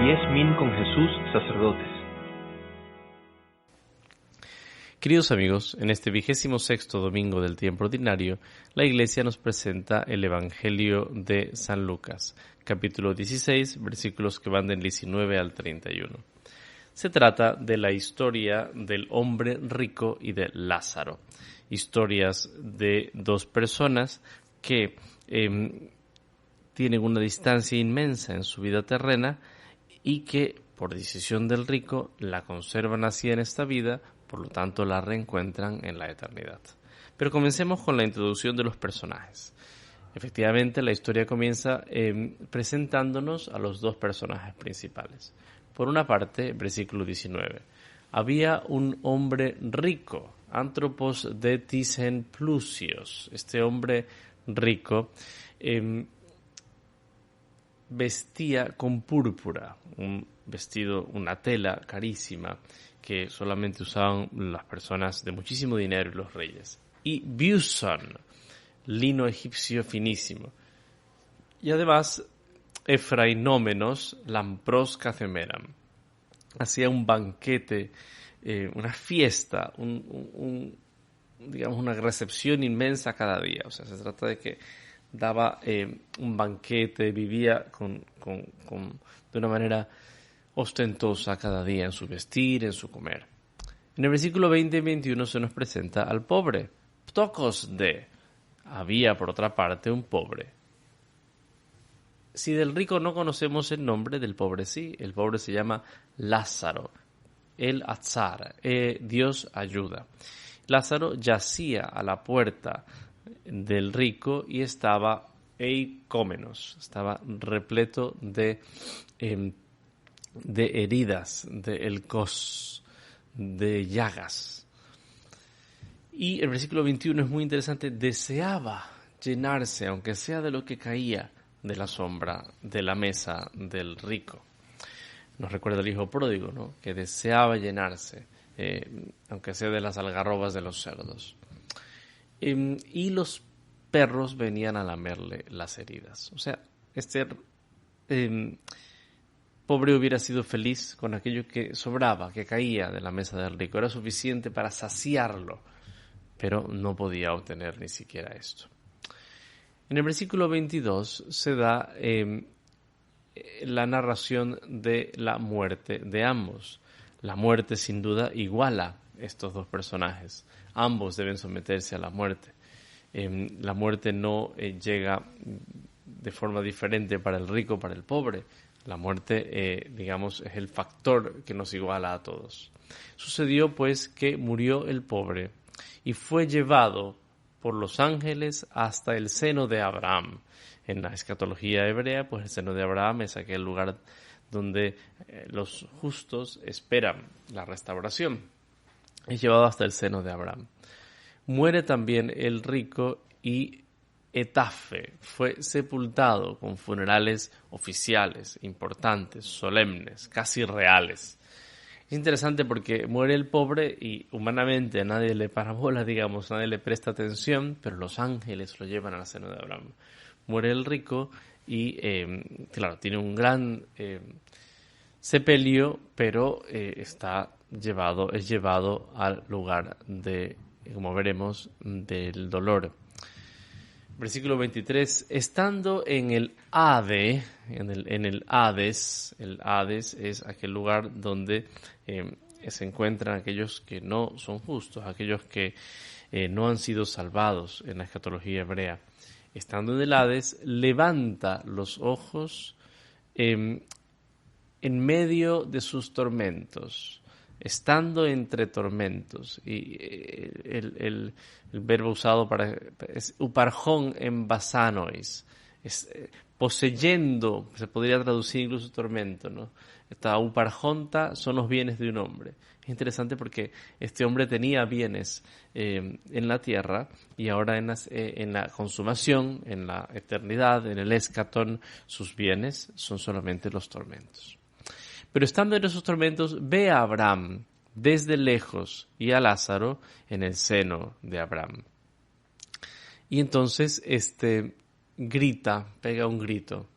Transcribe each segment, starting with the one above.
10 Min con Jesús, sacerdotes. Queridos amigos, en este 26º domingo del tiempo ordinario, la Iglesia nos presenta el Evangelio de San Lucas, capítulo 16, versículos que van del 19 al 31. Se trata de la historia del hombre rico y de Lázaro, historias de dos personas que tienen una distancia inmensa en su vida terrena y que, por decisión del rico, la conservan así en esta vida, por lo tanto la reencuentran en la eternidad. Pero comencemos con la introducción de los personajes. Efectivamente, la historia comienza presentándonos a los dos personajes principales. Por una parte, versículo 19. Había un hombre rico, Anthropos de Thyssen Plusios. Este hombre rico vestía con púrpura, un vestido, una tela carísima que solamente usaban las personas de muchísimo dinero y los reyes. Y Bjuson, lino egipcio finísimo. Y además, Efrainómenos lampros cacemeram. Hacía un banquete, una fiesta, digamos una recepción inmensa cada día. O sea, se trata de que daba un banquete, vivía de una manera ostentosa cada día en su vestir, en su comer. En el versículo 20 y 21 se nos presenta al pobre. Ptocos de. Había, por otra parte, un pobre. Si del rico no conocemos el nombre, del pobre sí. El pobre se llama Lázaro, el Atzar, Dios ayuda. Lázaro yacía a la puerta del rico y estaba eicómenos, estaba repleto de heridas, de elcos, de llagas. Y el versículo 21 es muy interesante, deseaba llenarse, aunque sea de lo que caía de la sombra de la mesa del rico. Nos recuerda el hijo pródigo, ¿no? Que deseaba llenarse, aunque sea de las algarrobas de los cerdos. Y los perros venían a lamerle las heridas. O sea, este pobre hubiera sido feliz con aquello que sobraba, que caía de la mesa del rico. Era suficiente para saciarlo, pero no podía obtener ni siquiera esto. En el versículo 22 se da la narración de la muerte de ambos. La muerte sin duda iguala estos dos personajes. Ambos deben someterse a la muerte. La muerte no llega de forma diferente para el rico, para el pobre. La muerte, digamos, es el factor que nos iguala a todos. Sucedió, pues, que murió el pobre y fue llevado por los ángeles hasta el seno de Abraham. En la escatología hebrea, pues el seno de Abraham es aquel lugar donde los justos esperan la restauración. Es llevado hasta el seno de Abraham. Muere también el rico y Etafe fue sepultado con funerales oficiales, importantes, solemnes, casi reales. Es interesante porque muere el pobre y humanamente a nadie le para bola, digamos, nadie le presta atención, pero los ángeles lo llevan al seno de Abraham. Muere el rico y, claro, tiene un gran sepelio, pero es llevado al lugar de, como veremos, del dolor. Versículo 23, estando en el Hade, en el Hades, el Hades es aquel lugar donde se encuentran aquellos que no son justos, aquellos que no han sido salvados en la escatología hebrea. Estando en el Hades, levanta los ojos en medio de sus tormentos, estando entre tormentos. Y el verbo usado es uparjón en basanois, es poseyendo, se podría traducir incluso tormento, ¿no? Esta uparjonta son los bienes de un hombre. Es interesante porque este hombre tenía bienes en la tierra y ahora en la consumación, en la eternidad, en el escatón, sus bienes son solamente los tormentos. Pero estando en esos tormentos, ve a Abraham desde lejos y a Lázaro en el seno de Abraham. Y entonces grita, pega un grito: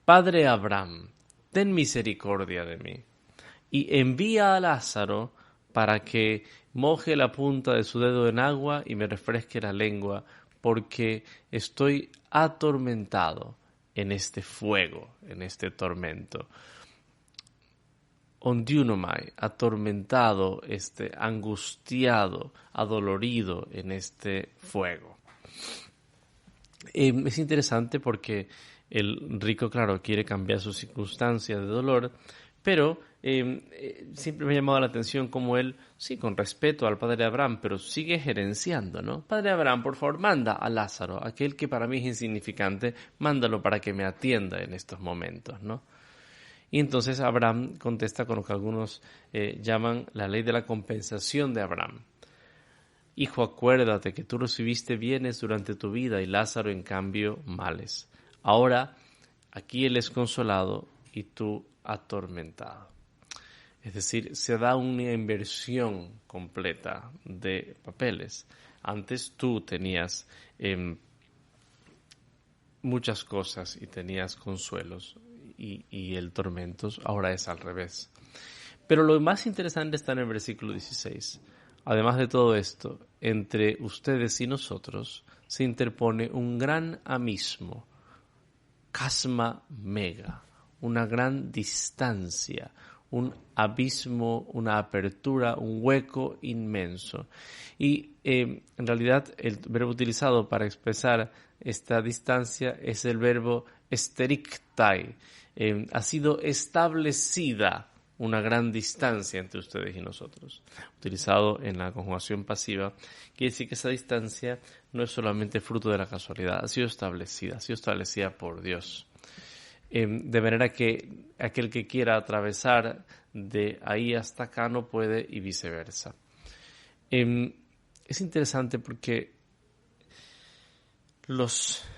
Padre Abraham, ten misericordia de mí. Y envía a Lázaro para que moje la punta de su dedo en agua y me refresque la lengua, porque estoy atormentado en este fuego, en este tormento. Ondiunomai, atormentado, angustiado, adolorido en este fuego. Es interesante porque el rico, claro, quiere cambiar sus circunstancias de dolor, pero siempre me ha llamado la atención como él, sí, con respeto al padre Abraham, pero sigue gerenciando, ¿no? Padre Abraham, por favor, manda a Lázaro, aquel que para mí es insignificante, mándalo para que me atienda en estos momentos, ¿no? Y entonces Abraham contesta con lo que algunos llaman la ley de la compensación de Abraham. Hijo, acuérdate que tú recibiste bienes durante tu vida y Lázaro, en cambio, males. Ahora, aquí él es consolado y tú atormentado. Es decir, se da una inversión completa de papeles. Antes tú tenías muchas cosas y tenías consuelos y el tormento ahora es al revés. Pero lo más interesante está en el versículo 16. Además de todo esto, entre ustedes y nosotros se interpone un gran abismo, casma mega, una gran distancia, un abismo, una apertura, un hueco inmenso. Y en realidad el verbo utilizado para expresar esta distancia es el verbo esterictai. Ha sido establecida una gran distancia entre ustedes y nosotros. Utilizado en la conjugación pasiva, quiere decir que esa distancia no es solamente fruto de la casualidad, ha sido establecida por Dios. De manera que aquel que quiera atravesar de ahí hasta acá no puede y viceversa. Es interesante porque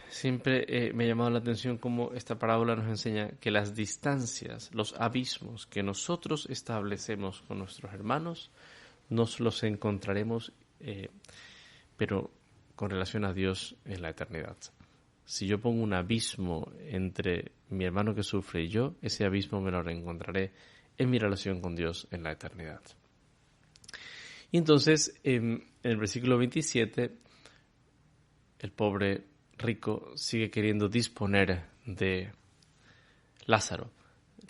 siempre me ha llamado la atención cómo esta parábola nos enseña que las distancias, los abismos que nosotros establecemos con nuestros hermanos, nos los encontraremos, pero con relación a Dios en la eternidad. Si yo pongo un abismo entre mi hermano que sufre y yo, ese abismo me lo reencontraré en mi relación con Dios en la eternidad. Y entonces, en el versículo 27, el pobre rico sigue queriendo disponer de Lázaro.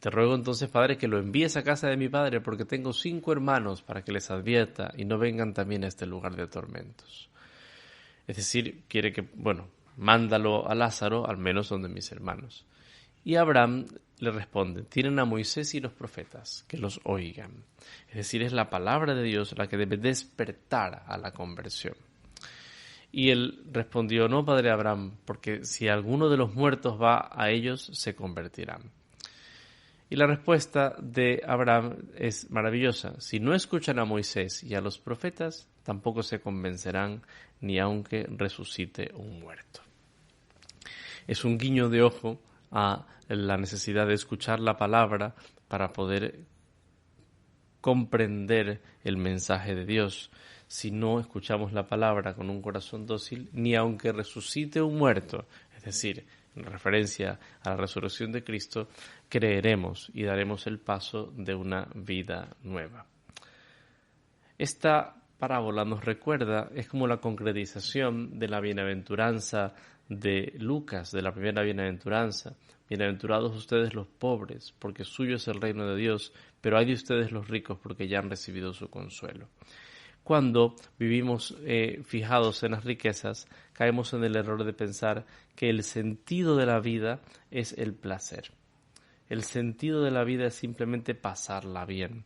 Te ruego entonces, Padre, que lo envíes a casa de mi padre, porque tengo 5 hermanos, para que les advierta y no vengan también a este lugar de tormentos. Es decir, quiere que, mándalo a Lázaro, al menos donde mis hermanos. Y Abraham le responde, tienen a Moisés y los profetas, que los oigan. Es decir, es la palabra de Dios la que debe despertar a la conversión. Y él respondió, no, padre Abraham, porque si alguno de los muertos va a ellos, se convertirán. Y la respuesta de Abraham es maravillosa. Si no escuchan a Moisés y a los profetas, tampoco se convencerán, ni aunque resucite un muerto. Es un guiño de ojo a la necesidad de escuchar la palabra para poder comprender el mensaje de Dios. Si no escuchamos la palabra con un corazón dócil, ni aunque resucite un muerto, es decir, en referencia a la resurrección de Cristo, creeremos y daremos el paso de una vida nueva. Esta parábola nos recuerda, es como la concretización de la bienaventuranza de Lucas, de la primera bienaventuranza. Bienaventurados ustedes los pobres, porque suyo es el reino de Dios, pero hay de ustedes los ricos, porque ya han recibido su consuelo. Cuando vivimos fijados en las riquezas, caemos en el error de pensar que el sentido de la vida es el placer. El sentido de la vida es simplemente pasarla bien.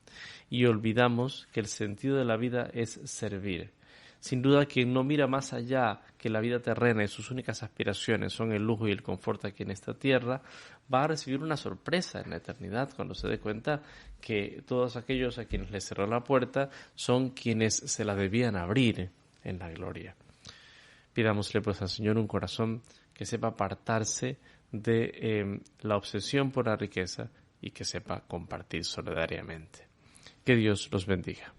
Y olvidamos que el sentido de la vida es servir. Sin duda, quien no mira más allá que la vida terrena y sus únicas aspiraciones son el lujo y el confort aquí en esta tierra, va a recibir una sorpresa en la eternidad cuando se dé cuenta que todos aquellos a quienes les cerró la puerta son quienes se la debían abrir en la gloria. Pidámosle pues al Señor un corazón que sepa apartarse de la obsesión por la riqueza y que sepa compartir solidariamente. Que Dios los bendiga.